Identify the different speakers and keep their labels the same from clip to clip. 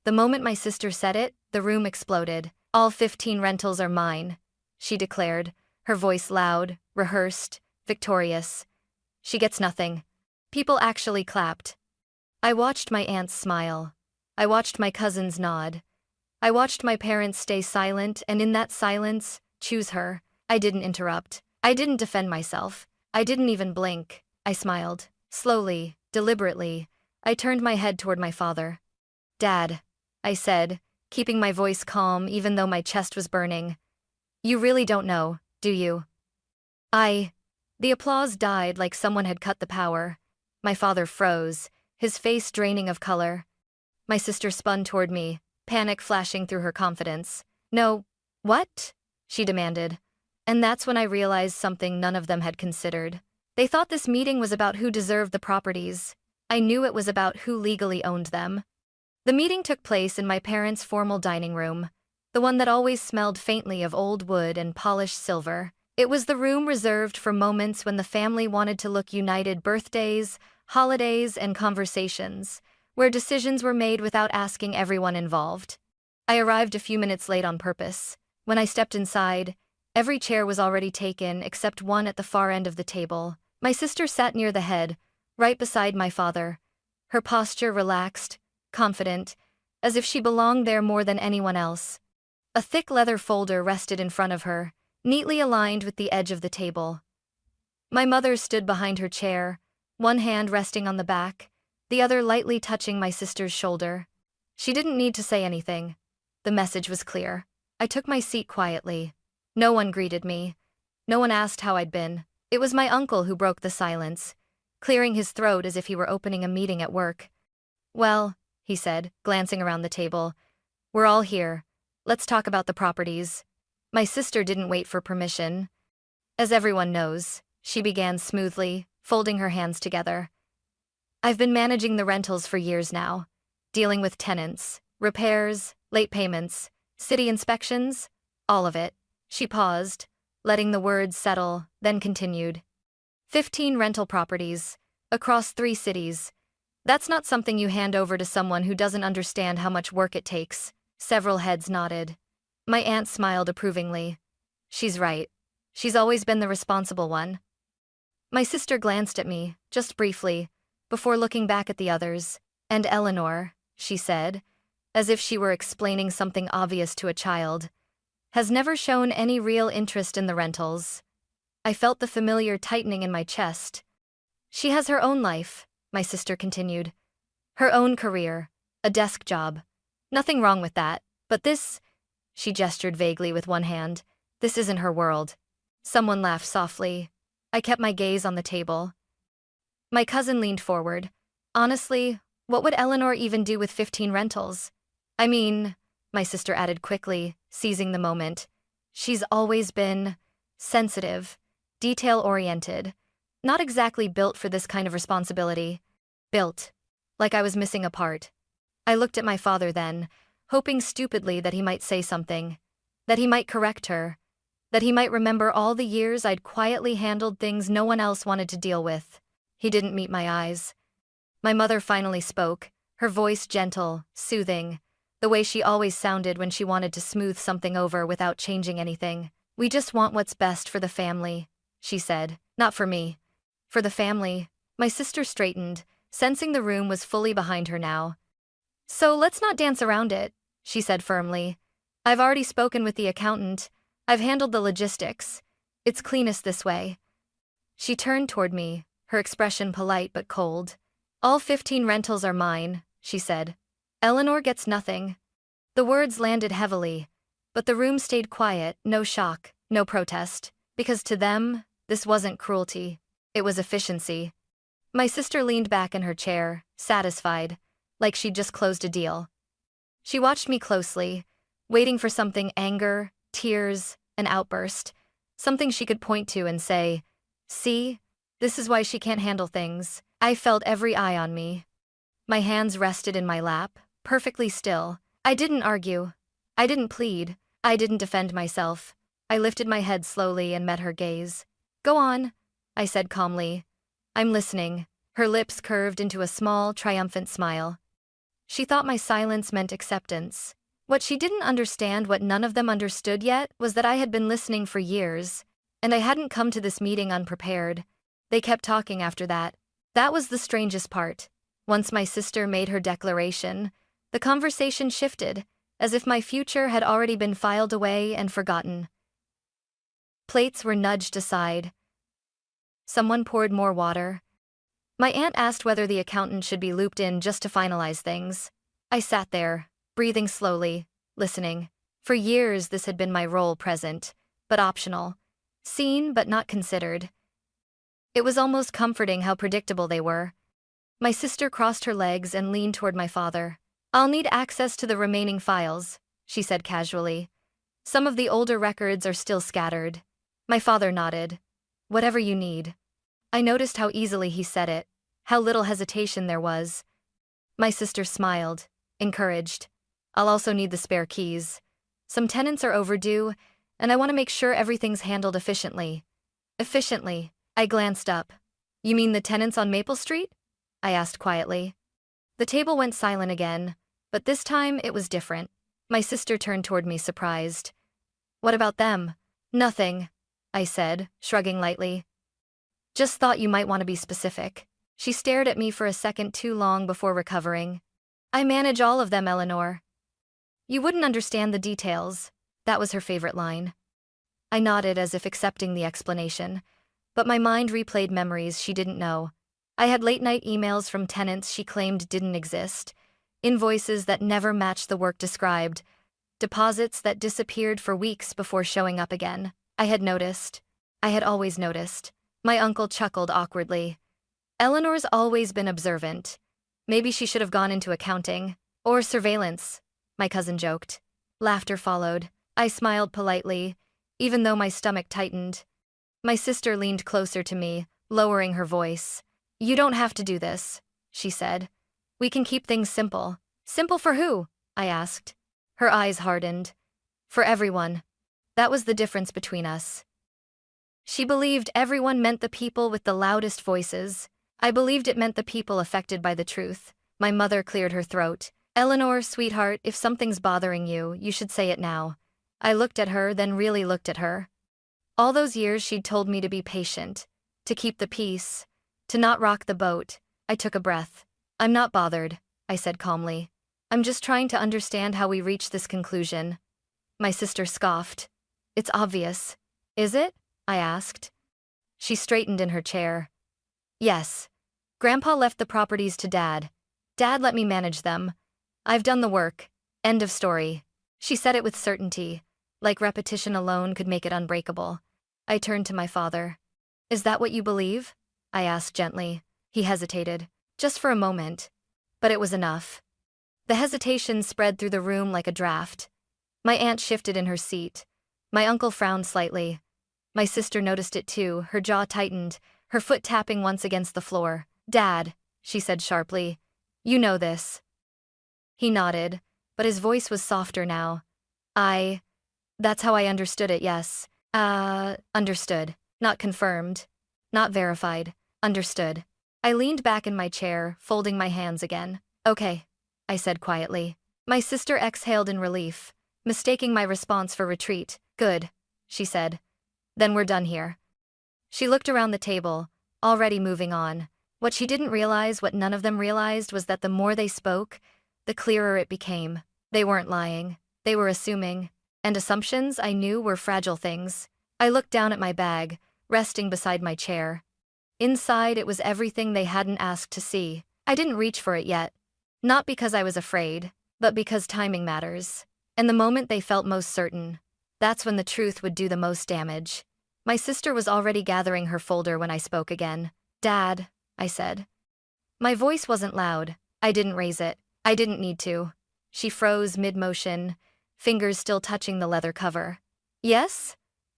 Speaker 1: The moment my sister said it, the room exploded. "All 15 rentals are mine," she declared, her voice loud, rehearsed, victorious. "She gets nothing." People actually clapped. I watched my aunts smile. I watched my cousins nod. I watched my parents stay silent, and in that silence, choose her. I didn't interrupt. I didn't defend myself. I didn't even blink. I smiled. Slowly, deliberately, I turned my head toward my father. "Dad," I said, keeping my voice calm even though my chest was burning. "You really don't know, do you?" The applause died like someone had cut the power. My father froze, his face draining of color. My sister spun toward me, panic flashing through her confidence. "No, what?" she demanded. And that's when I realized something none of them had considered. They thought this meeting was about who deserved the properties. I knew it was about who legally owned them. The meeting took place in my parents' formal dining room, the one that always smelled faintly of old wood and polished silver. It was the room reserved for moments when the family wanted to look united: birthdays, holidays, and conversations, where decisions were made without asking everyone involved. I arrived a few minutes late on purpose. When I stepped inside, every chair was already taken except one at the far end of the table. My sister sat near the head, right beside my father, her posture relaxed, confident, as if she belonged there more than anyone else. A thick leather folder rested in front of her, neatly aligned with the edge of the table. My mother stood behind her chair, one hand resting on the back, the other lightly touching my sister's shoulder. She didn't need to say anything. The message was clear. I took my seat quietly. No one greeted me. No one asked how I'd been. It was my uncle who broke the silence, clearing his throat as if he were opening a meeting at work. "Well," he said, glancing around the table, "we're all here. Let's talk about the properties." My sister didn't wait for permission. "As everyone knows," she began smoothly, folding her hands together, "I've been managing the rentals for years now, dealing with tenants, repairs, late payments, city inspections, all of it." She paused, letting the words settle, then continued. 15 rental properties, across 3 cities. That's not something you hand over to someone who doesn't understand how much work it takes." Several heads nodded. My aunt smiled approvingly. "She's right. She's always been the responsible one." My sister glanced at me, just briefly, before looking back at the others. "And Eleanor," she said, as if she were explaining something obvious to a child, "has never shown any real interest in the rentals." I felt the familiar tightening in my chest. "She has her own life," my sister continued. "Her own career, a desk job. Nothing wrong with that, but this," she gestured vaguely with one hand, "this isn't her world." Someone laughed softly. I kept my gaze on the table. My cousin leaned forward. "Honestly, what would Eleanor even do with 15 rentals? I mean," my sister added quickly, seizing the moment, "she's always been sensitive, detail-oriented, not exactly built for this kind of responsibility. Built. Like I was missing a part." I looked at my father then, hoping stupidly that he might say something, that he might correct her, that he might remember all the years I'd quietly handled things no one else wanted to deal with. He didn't meet my eyes. My mother finally spoke, her voice gentle, soothing, the way she always sounded when she wanted to smooth something over without changing anything. "We just want what's best for the family," she said. "Not for me. For the family." My sister straightened, sensing the room was fully behind her now. "So let's not dance around it," she said firmly. "I've already spoken with the accountant. I've handled the logistics. It's cleanest this way." She turned toward me, her expression polite but cold. "All 15 rentals are mine," she said. "Eleanor gets nothing." The words landed heavily, but the room stayed quiet, no shock, no protest, because to them, this wasn't cruelty. It was efficiency. My sister leaned back in her chair, satisfied, like she'd just closed a deal. She watched me closely, waiting for something: anger, tears, an outburst, something she could point to and say, "See, this is why she can't handle things." I felt every eye on me. My hands rested in my lap, perfectly still. I didn't argue. I didn't plead. I didn't defend myself. I lifted my head slowly and met her gaze. "Go on," I said calmly. "I'm listening." Her lips curved into a small, triumphant smile. She thought my silence meant acceptance. What she didn't understand, what none of them understood yet, was that I had been listening for years, and I hadn't come to this meeting unprepared. They kept talking after that. That was the strangest part. Once my sister made her declaration, the conversation shifted, as if my future had already been filed away and forgotten. Plates were nudged aside. Someone poured more water. My aunt asked whether the accountant should be looped in just to finalize things. I sat there, breathing slowly, listening. For years this had been my role, present, but optional. Seen but not considered. It was almost comforting how predictable they were. My sister crossed her legs and leaned toward my father. "I'll need access to the remaining files," she said casually. "Some of the older records are still scattered." My father nodded. "Whatever you need." I noticed how easily he said it, how little hesitation there was. My sister smiled, encouraged. "I'll also need the spare keys. Some tenants are overdue, and I want to make sure everything's handled efficiently." Efficiently? I glanced up. "You mean the tenants on Maple Street?" I asked quietly. The table went silent again, but this time it was different. My sister turned toward me, surprised. "What about them?" "Nothing," I said, shrugging lightly. "Just thought you might want to be specific." She stared at me for a second too long before recovering. "I manage all of them, Eleanor." "You wouldn't understand the details." That was her favorite line. I nodded as if accepting the explanation, but my mind replayed memories she didn't know. I had late-night emails from tenants she claimed didn't exist, invoices that never matched the work described, deposits that disappeared for weeks before showing up again. I had noticed. I had always noticed. My uncle chuckled awkwardly. "Eleanor's always been observant. Maybe she should have gone into accounting. Or surveillance," my cousin joked. Laughter followed. I smiled politely, even though my stomach tightened. My sister leaned closer to me, lowering her voice. "You don't have to do this," she said. "We can keep things simple." "Simple for who?" I asked. Her eyes hardened. "For everyone." That was the difference between us. She believed everyone meant the people with the loudest voices. I believed it meant the people affected by the truth. My mother cleared her throat. "Eleanor, sweetheart, if something's bothering you, you should say it now." I looked at her, then really looked at her. All those years she'd told me to be patient, to keep the peace, to not rock the boat. I took a breath. "I'm not bothered," I said calmly. "I'm just trying to understand how we reached this conclusion." My sister scoffed. "It's obvious." "Is it?" I asked. She straightened in her chair. "Yes. Grandpa left the properties to Dad. Dad let me manage them. I've done the work. End of story." She said it with certainty, like repetition alone could make it unbreakable. I turned to my father. "Is that what you believe?" I asked gently. He hesitated, just for a moment. But it was enough. The hesitation spread through the room like a draft. My aunt shifted in her seat. My uncle frowned slightly. My sister noticed it too, her jaw tightened, her foot tapping once against the floor. "Dad," she said sharply, "you know this." He nodded, but his voice was softer now. That's how I understood it, yes. Understood. Not confirmed. Not verified. Understood. I leaned back in my chair, folding my hands again. "Okay," I said quietly. My sister exhaled in relief, mistaking my response for retreat. "Good," she said. "Then we're done here." She looked around the table, already moving on. What she didn't realize, what none of them realized, was that the more they spoke, the clearer it became. They weren't lying. They were assuming. And assumptions, I knew, were fragile things. I looked down at my bag, resting beside my chair. Inside, it was everything they hadn't asked to see. I didn't reach for it yet. Not because I was afraid, but because timing matters. And the moment they felt most certain, that's when the truth would do the most damage. My sister was already gathering her folder when I spoke again. "Dad," I said. My voice wasn't loud. I didn't raise it. I didn't need to. She froze mid-motion, fingers still touching the leather cover. "Yes?"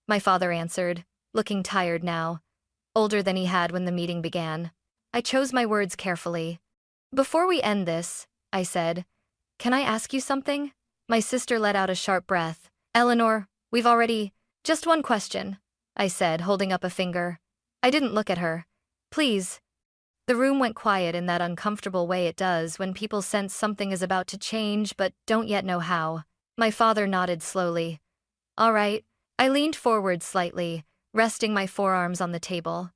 Speaker 1: my father answered, looking tired now, older than he had when the meeting began. I chose my words carefully. "Before we end this," I said, "can I ask you something?" My sister let out a sharp breath. "Eleanor, we've already—" "Just one question," I said, holding up a finger. I didn't look at her. "Please." The room went quiet in that uncomfortable way it does when people sense something is about to change but don't yet know how. My father nodded slowly. All right. I leaned forward slightly, resting my forearms on the table.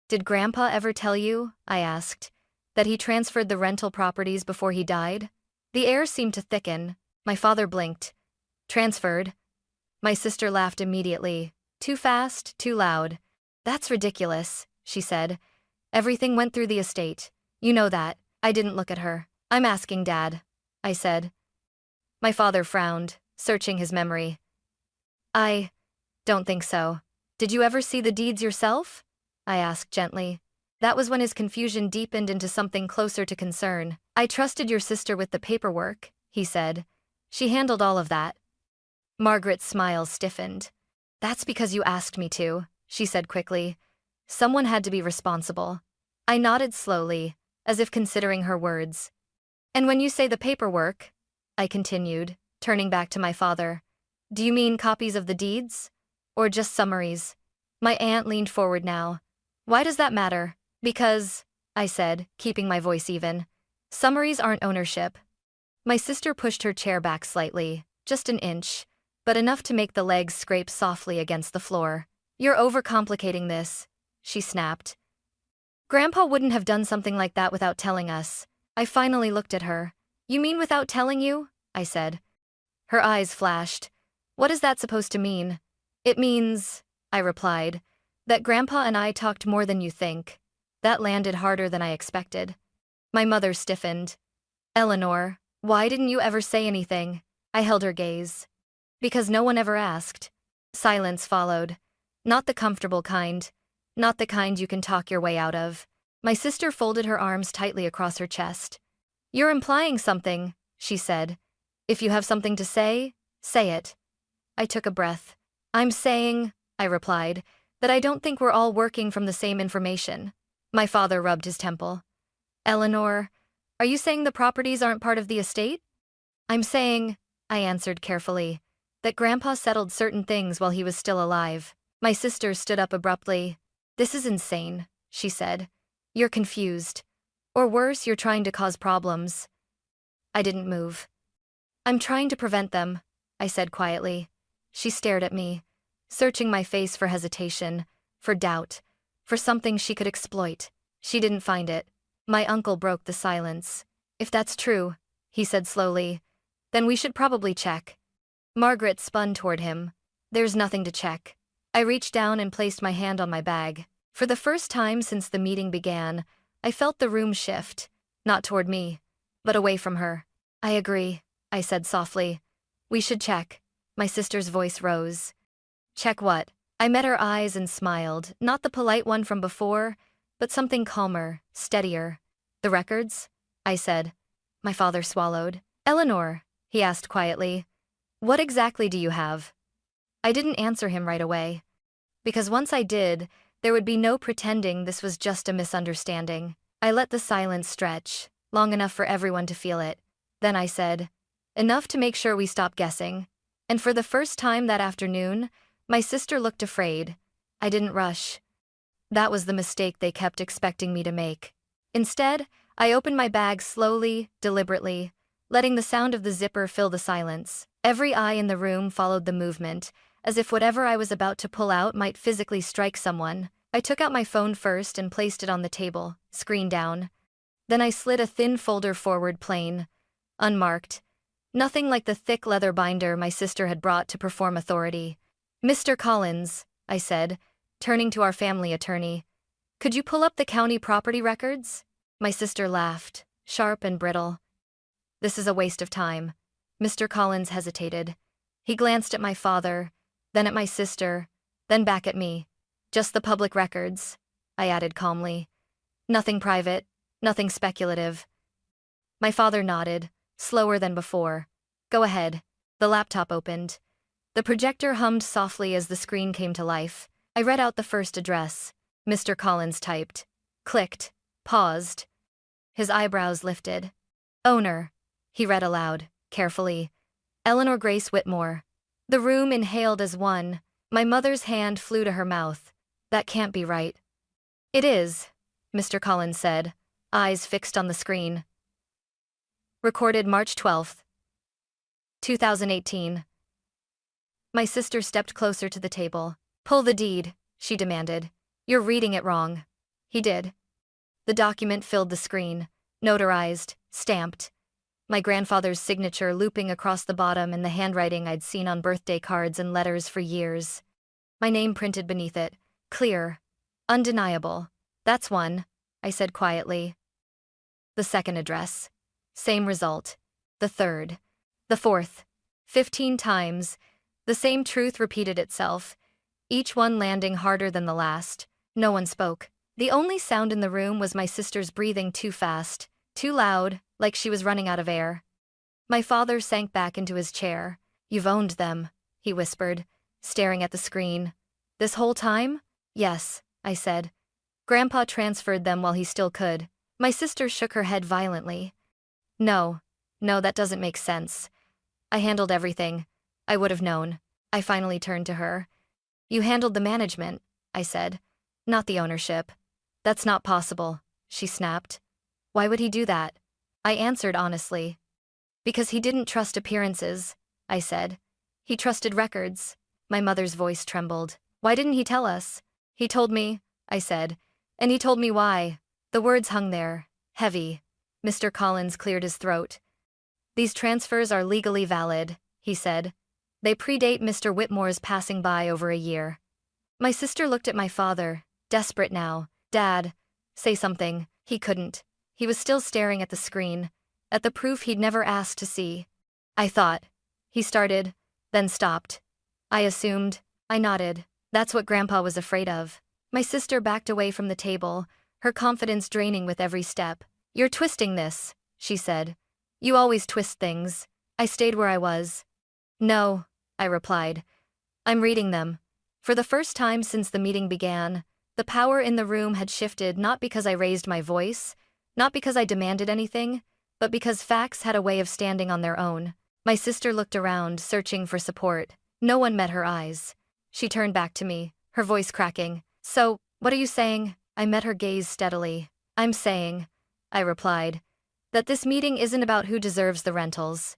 Speaker 1: Did Grandpa ever tell you, I asked, that he transferred the rental properties before he died? The air seemed to thicken. My father blinked. Transferred? My sister laughed immediately. Too fast, too loud. That's ridiculous, she said. Everything went through the estate. You know that. I didn't look at her. I'm asking Dad, I said. My father frowned, searching his memory. I don't think so. Did you ever see the deeds yourself? I asked gently. That was when his confusion deepened into something closer to concern. I trusted your sister with the paperwork, he said. She handled all of that. Margaret's smile stiffened. That's because you asked me to, she said quickly. Someone had to be responsible. I nodded slowly, as if considering her words. And when you say the paperwork, I continued, turning back to my father, do you mean copies of the deeds? Or just summaries? My aunt leaned forward now. Why does that matter? Because, I said, keeping my voice even, summaries aren't ownership. My sister pushed her chair back slightly, just an inch, but enough to make the legs scrape softly against the floor. You're overcomplicating this, she snapped. Grandpa wouldn't have done something like that without telling us. I finally looked at her. You mean without telling you? I said. Her eyes flashed. What is that supposed to mean? It means, I replied, that Grandpa and I talked more than you think. That landed harder than I expected. My mother stiffened. Eleanor, why didn't you ever say anything? I held her gaze. Because no one ever asked. Silence followed. Not the comfortable kind. Not the kind you can talk your way out of. My sister folded her arms tightly across her chest. You're implying something, she said. If you have something to say it. I took a breath. I'm saying, I replied, that I don't think we're all working from the same information. My father rubbed his temple. Eleanor, are you saying the properties aren't part of the estate? I'm saying, I answered carefully, that Grandpa settled certain things while he was still alive. My sister stood up abruptly. This is insane, she said. You're confused. Or worse, you're trying to cause problems. I didn't move. I'm trying to prevent them, I said quietly. She stared at me, searching my face for hesitation, for doubt, for something she could exploit. She didn't find it. My uncle broke the silence. If that's true, he said slowly, then we should probably check. Margaret spun toward him. There's nothing to check. I reached down and placed my hand on my bag. For the first time since the meeting began, I felt the room shift, not toward me, but away from her. I agree, I said softly. We should check. My sister's voice rose. Check what? I met her eyes and smiled, not the polite one from before, but something calmer, steadier. The records? I said. My father swallowed. Eleanor, he asked quietly, what exactly do you have? I didn't answer him right away. Because once I did, there would be no pretending this was just a misunderstanding. I let the silence stretch, long enough for everyone to feel it. Then I said, enough to make sure we stop guessing. And for the first time that afternoon, my sister looked afraid. I didn't rush. That was the mistake they kept expecting me to make. Instead, I opened my bag slowly, deliberately, letting the sound of the zipper fill the silence. Every eye in the room followed the movement, as if whatever I was about to pull out might physically strike someone. I took out my phone first and placed it on the table, screen down. Then I slid a thin folder forward plain, unmarked. Nothing like the thick leather binder my sister had brought to perform authority. Mr. Collins, I said, turning to our family attorney, could you pull up the county property records? My sister laughed, sharp and brittle. This is a waste of time. Mr. Collins hesitated. He glanced at my father, then at my sister, then back at me. Just the public records, I added calmly. Nothing private, nothing speculative. My father nodded, slower than before. Go ahead. The laptop opened. The projector hummed softly as the screen came to life. I read out the first address. Mr. Collins typed. Clicked. Paused. His eyebrows lifted. Owner. He read aloud, carefully. Eleanor Grace Whitmore. The room inhaled as one. My mother's hand flew to her mouth. That can't be right. It is, Mr. Collins said, eyes fixed on the screen. Recorded March 12, 2018. My sister stepped closer to the table. Pull the deed, she demanded. You're reading it wrong. He did. The document filled the screen, notarized, stamped. My grandfather's signature looping across the bottom and the handwriting I'd seen on birthday cards and letters for years. My name printed beneath it, clear, undeniable. That's one, I said quietly. The second address. Same result. The third. The fourth. 15 times. The same truth repeated itself, each one landing harder than the last. No one spoke. The only sound in the room was my sister's breathing too fast, too loud, like she was running out of air. My father sank back into his chair. You've owned them, he whispered, staring at the screen. This whole time? Yes, I said. Grandpa transferred them while he still could. My sister shook her head violently. No, that doesn't make sense. I handled everything. I would have known. I finally turned to her. You handled the management, I said. Not the ownership. That's not possible, she snapped. Why would he do that? I answered honestly. Because he didn't trust appearances, I said. He trusted records. My mother's voice trembled. Why didn't he tell us? He told me, I said. And he told me why. The words hung there, heavy. Mr. Collins cleared his throat. These transfers are legally valid, he said. They predate Mr. Whitmore's passing by over a year. My sister looked at my father, desperate now. Dad, say something. He couldn't. He was still staring at the screen, at the proof he'd never asked to see. I thought. He started, then stopped. I assumed. I nodded. That's what Grandpa was afraid of. My sister backed away from the table, her confidence draining with every step. You're twisting this, she said. You always twist things. I stayed where I was. No, I replied. I'm reading them. For the first time since the meeting began, the power in the room had shifted, not because I raised my voice, not because I demanded anything, but because facts had a way of standing on their own. My sister looked around, searching for support. No one met her eyes. She turned back to me, her voice cracking. So, what are you saying? I met her gaze steadily. I'm saying, I replied, that this meeting isn't about who deserves the rentals.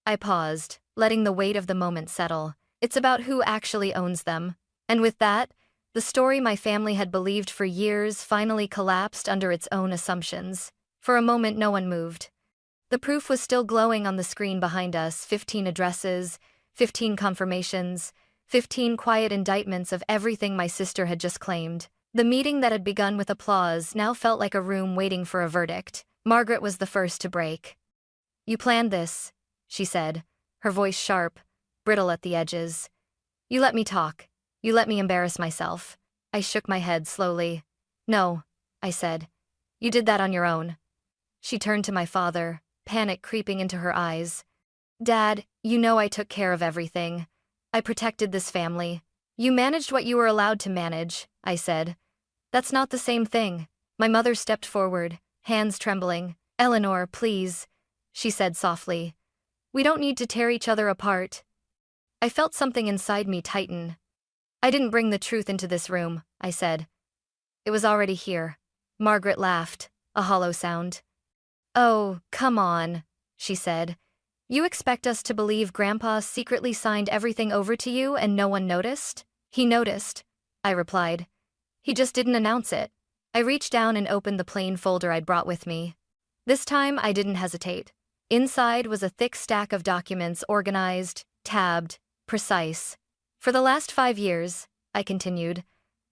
Speaker 1: I paused, letting the weight of the moment settle. It's about who actually owns them. And with that, the story my family had believed for years finally collapsed under its own assumptions. For a moment no one moved. The proof was still glowing on the screen behind us, 15 addresses, 15 confirmations, 15 quiet indictments of everything my sister had just claimed. The meeting that had begun with applause now felt like a room waiting for a verdict. Margaret was the first to break. You planned this, she said, her voice sharp, brittle at the edges. You let me talk. You let me embarrass myself. I shook my head slowly. No, I said. You did that on your own. She turned to my father, panic creeping into her eyes. Dad, you know I took care of everything. I protected this family. You managed what you were allowed to manage, I said. That's not the same thing. My mother stepped forward, hands trembling. Eleanor, please, she said softly. We don't need to tear each other apart. I felt something inside me tighten. I didn't bring the truth into this room, I said. It was already here. Margaret laughed, a hollow sound. Oh, come on, she said. You expect us to believe Grandpa secretly signed everything over to you and no one noticed? He noticed, I replied. He just didn't announce it. I reached down and opened the plain folder I'd brought with me. This time I didn't hesitate. Inside was a thick stack of documents, organized, tabbed, precise. For the last 5 years, I continued,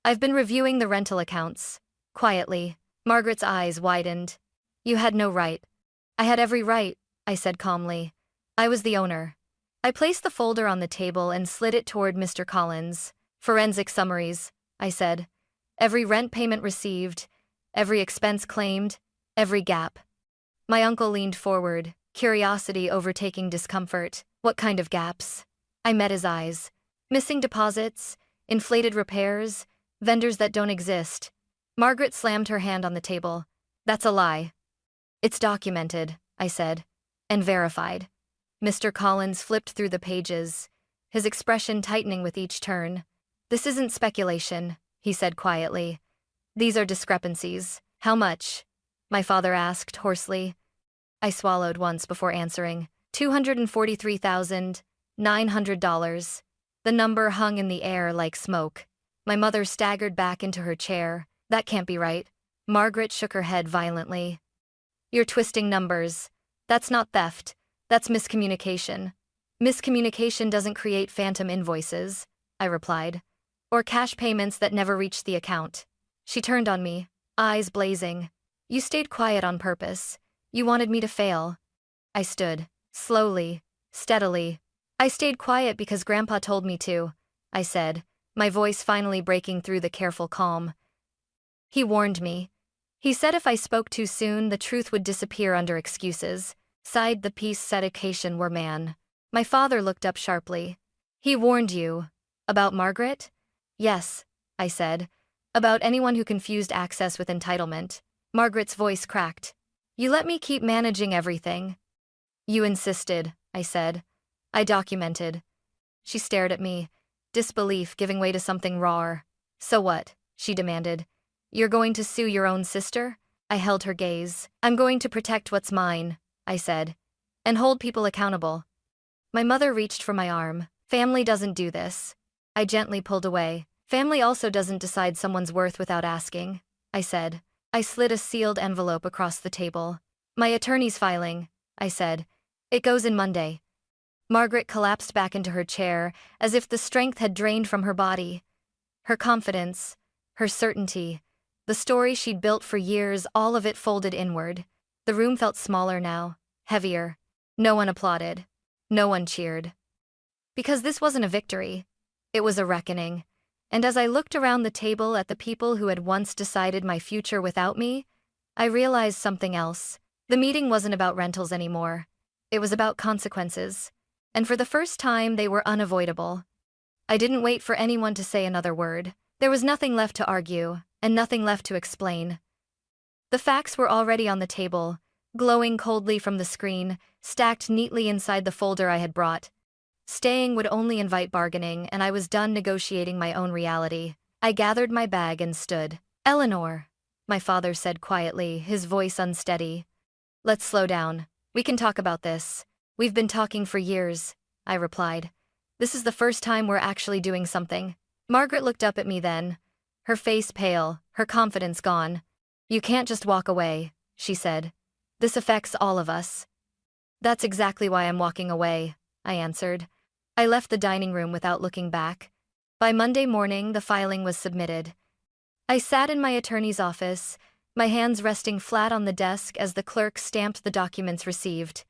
Speaker 1: I've been reviewing the rental accounts. Quietly, Margaret's eyes widened. You had no right. I had every right, I said calmly. I was the owner. I placed the folder on the table and slid it toward Mr. Collins. Forensic summaries, I said. Every rent payment received, every expense claimed, every gap. My uncle leaned forward, curiosity overtaking discomfort. What kind of gaps? I met his eyes. Missing deposits, inflated repairs, vendors that don't exist. Margaret slammed her hand on the table. That's a lie. It's documented, I said, and verified. Mr. Collins flipped through the pages, his expression tightening with each turn. This isn't speculation, he said quietly. These are discrepancies. How much? My father asked hoarsely. I swallowed once before answering. $243,900. The number hung in the air like smoke. My mother staggered back into her chair. That can't be right. Margaret shook her head violently. You're twisting numbers. That's not theft. That's miscommunication. Miscommunication doesn't create phantom invoices, I replied. Or cash payments that never reach the account. She turned on me, eyes blazing. You stayed quiet on purpose. You wanted me to fail. I stood, slowly, steadily. I stayed quiet because Grandpa told me to, I said, my voice finally breaking through the careful calm. He warned me. He said if I spoke too soon, the truth would disappear under excuses. Sighed the peace education were man. My father looked up sharply. He warned you. About Margaret? Yes, I said. About anyone who confused access with entitlement. Margaret's voice cracked. You let me keep managing everything. You insisted, I said. I documented. She stared at me, disbelief giving way to something rawer. So what? She demanded. You're going to sue your own sister? I held her gaze. I'm going to protect what's mine, I said, and hold people accountable. My mother reached for my arm. Family doesn't do this. I gently pulled away. Family also doesn't decide someone's worth without asking, I said. I slid a sealed envelope across the table. My attorney's filing, I said. It goes in Monday. Margaret collapsed back into her chair, as if the strength had drained from her body. Her confidence, her certainty, the story she'd built for years, all of it folded inward. The room felt smaller now, heavier. No one applauded. No one cheered. Because this wasn't a victory. It was a reckoning. And as I looked around the table at the people who had once decided my future without me, I realized something else. The meeting wasn't about rentals anymore. It was about consequences. And for the first time, they were unavoidable. I didn't wait for anyone to say another word. There was nothing left to argue, and nothing left to explain. The facts were already on the table, glowing coldly from the screen, stacked neatly inside the folder I had brought. Staying would only invite bargaining, and I was done negotiating my own reality. I gathered my bag and stood. Eleanor, my father said quietly, his voice unsteady. Let's slow down. We can talk about this. We've been talking for years, I replied. This is the first time we're actually doing something. Margaret looked up at me then, her face pale, her confidence gone. You can't just walk away, she said. This affects all of us. That's exactly why I'm walking away, I answered. I left the dining room without looking back. By Monday morning, the filing was submitted. I sat in my attorney's office, my hands resting flat on the desk as the clerk stamped the documents received.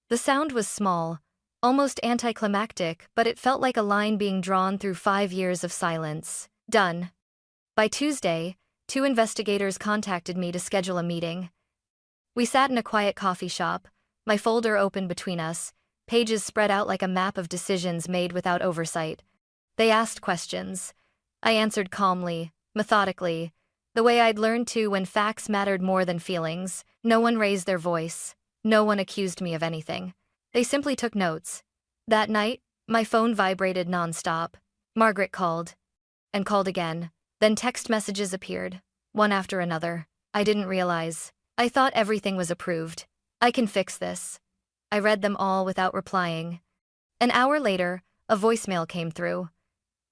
Speaker 1: The sound was small, almost anticlimactic, but it felt like a line being drawn through 5 years of silence. Done. By Tuesday, 2 investigators contacted me to schedule a meeting. We sat in a quiet coffee shop, my folder open between us, pages spread out like a map of decisions made without oversight. They asked questions. I answered calmly, methodically, the way I'd learned to when facts mattered more than feelings. No one raised their voice. No one accused me of anything. They simply took notes. That night, my phone vibrated nonstop. Margaret called. And called again. Then text messages appeared, one after another. I didn't realize. I thought everything was approved. I can fix this. I read them all without replying. An hour later, a voicemail came through.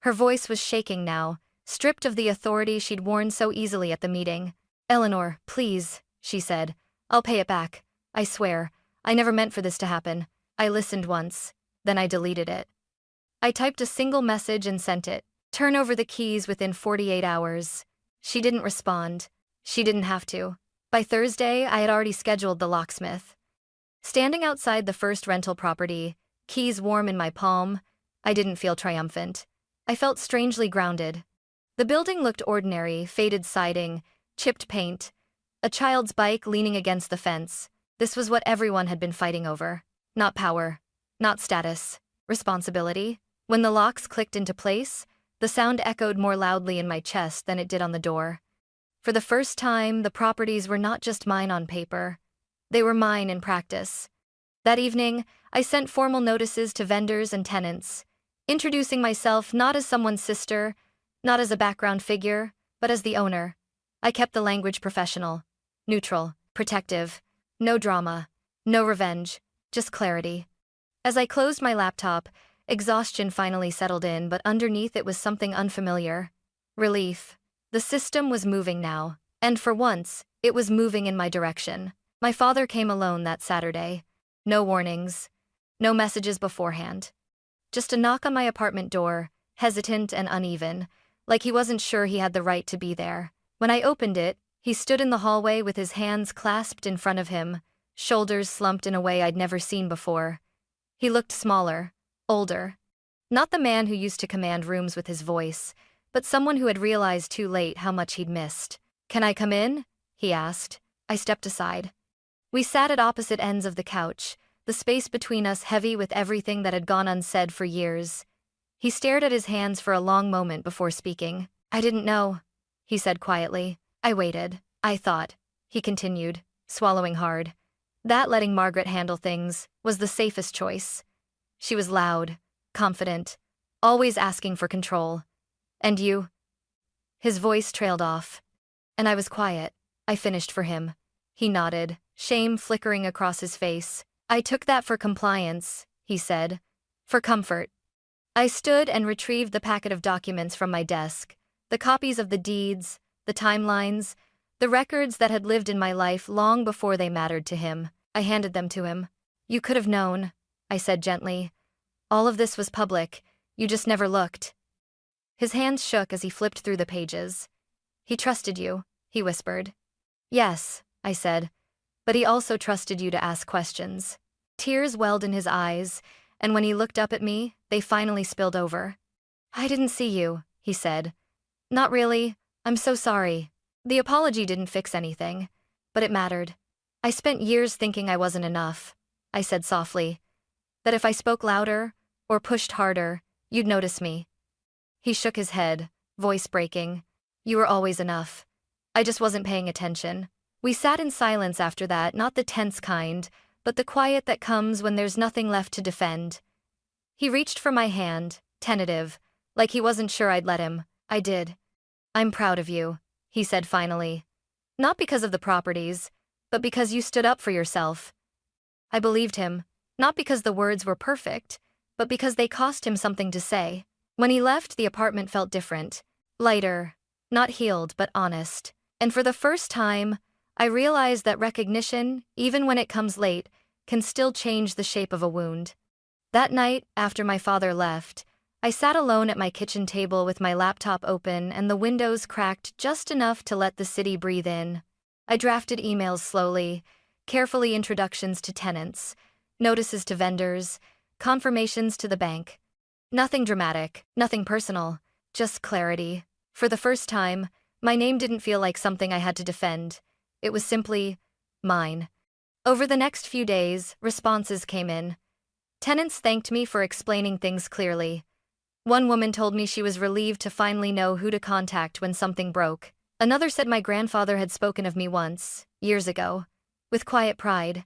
Speaker 1: Her voice was shaking now, stripped of the authority she'd worn so easily at the meeting. Eleanor, please, she said. I'll pay it back. I swear, I never meant for this to happen. I listened once, then I deleted it. I typed a single message and sent it. Turn over the keys within 48 hours. She didn't respond. She didn't have to. By Thursday, I had already scheduled the locksmith. Standing outside the first rental property, keys warm in my palm, I didn't feel triumphant. I felt strangely grounded. The building looked ordinary, faded siding, chipped paint, a child's bike leaning against the fence. This was what everyone had been fighting over. Not power, not status, responsibility. When the locks clicked into place, the sound echoed more loudly in my chest than it did on the door. For the first time, the properties were not just mine on paper. They were mine in practice. That evening, I sent formal notices to vendors and tenants, introducing myself not as someone's sister, not as a background figure, But as the owner, I kept the language professional, neutral, protective, no drama, no revenge, just clarity. As I closed my laptop, exhaustion finally settled in, but underneath it was something unfamiliar. Relief. The system was moving now, and for once, it was moving in my direction. My father came alone that Saturday. No warnings, no messages beforehand. Just a knock on my apartment door, hesitant and uneven, like he wasn't sure he had the right to be there. When I opened it, he stood in the hallway with his hands clasped in front of him, shoulders slumped in a way I'd never seen before. He looked smaller, older. Not the man who used to command rooms with his voice, but someone who had realized too late how much he'd missed. "Can I come in?" he asked. I stepped aside. We sat at opposite ends of the couch, the space between us heavy with everything that had gone unsaid for years. He stared at his hands for a long moment before speaking. "I didn't know," he said quietly. "I waited. I thought," he continued, swallowing hard, "that letting Margaret handle things was the safest choice. She was loud, confident, always asking for control. And you?" His voice trailed off. "And I was quiet. I finished for him." He nodded, shame flickering across his face. "I took that for compliance," he said. "For comfort." I stood and retrieved the packet of documents from my desk, the copies of the deeds, the timelines, the records that had lived in my life long before they mattered to him. I handed them to him. "You could have known," I said gently. "All of this was public, you just never looked." His hands shook as he flipped through the pages. "He trusted you," he whispered. "Yes," I said, "but he also trusted you to ask questions." Tears welled in his eyes, and when he looked up at me, they finally spilled over. "I didn't see you," he said. "Not really, I'm so sorry." The apology didn't fix anything, but it mattered. "I spent years thinking I wasn't enough," I said softly. "That if I spoke louder, or pushed harder, you'd notice me." He shook his head, voice breaking. "You were always enough. I just wasn't paying attention." We sat in silence after that, not the tense kind, but the quiet that comes when there's nothing left to defend. He reached for my hand, tentative, like he wasn't sure I'd let him. I did. "I'm proud of you," he said finally. "Not because of the properties, but because you stood up for yourself." I believed him, not because the words were perfect, but because they cost him something to say. When he left, the apartment felt different. Lighter, not healed, but honest. And for the first time, I realized that recognition, even when it comes late, can still change the shape of a wound. That night, after my father left, I sat alone at my kitchen table with my laptop open and the windows cracked just enough to let the city breathe in. I drafted emails slowly, carefully, introductions to tenants, notices to vendors, confirmations to the bank. Nothing dramatic, nothing personal, just clarity. For the first time, my name didn't feel like something I had to defend. It was simply mine. Over the next few days, responses came in. Tenants thanked me for explaining things clearly. One woman told me she was relieved to finally know who to contact when something broke. Another said my grandfather had spoken of me once, years ago, with quiet pride.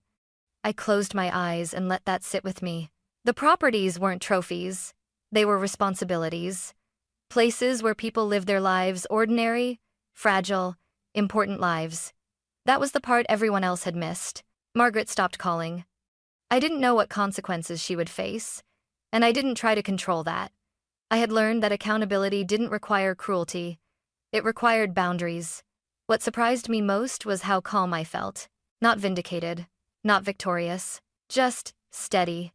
Speaker 1: I closed my eyes and let that sit with me. The properties weren't trophies. They were responsibilities. Places where people live their lives, ordinary, fragile, important lives. That was the part everyone else had missed. Margaret stopped calling. I didn't know what consequences she would face, and I didn't try to control that. I had learned that accountability didn't require cruelty. It required boundaries. What surprised me most was how calm I felt. Not vindicated, not victorious, just steady.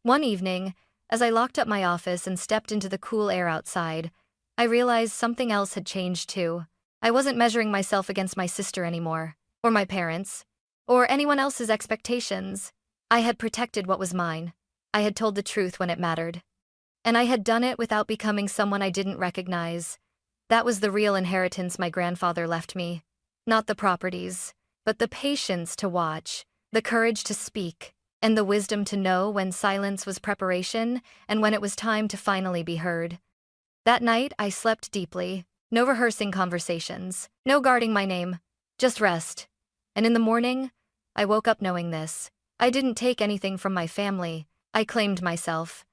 Speaker 1: One evening, as I locked up my office and stepped into the cool air outside, I realized something else had changed too. I wasn't measuring myself against my sister anymore, or my parents, or anyone else's expectations. I had protected what was mine. I had told the truth when it mattered. And I had done it without becoming someone I didn't recognize. That was the real inheritance my grandfather left me. Not the properties, but the patience to watch, the courage to speak, and the wisdom to know when silence was preparation and when it was time to finally be heard. That night, I slept deeply. No rehearsing conversations, no guarding my name, just rest. And in the morning, I woke up knowing this. I didn't take anything from my family. I claimed myself.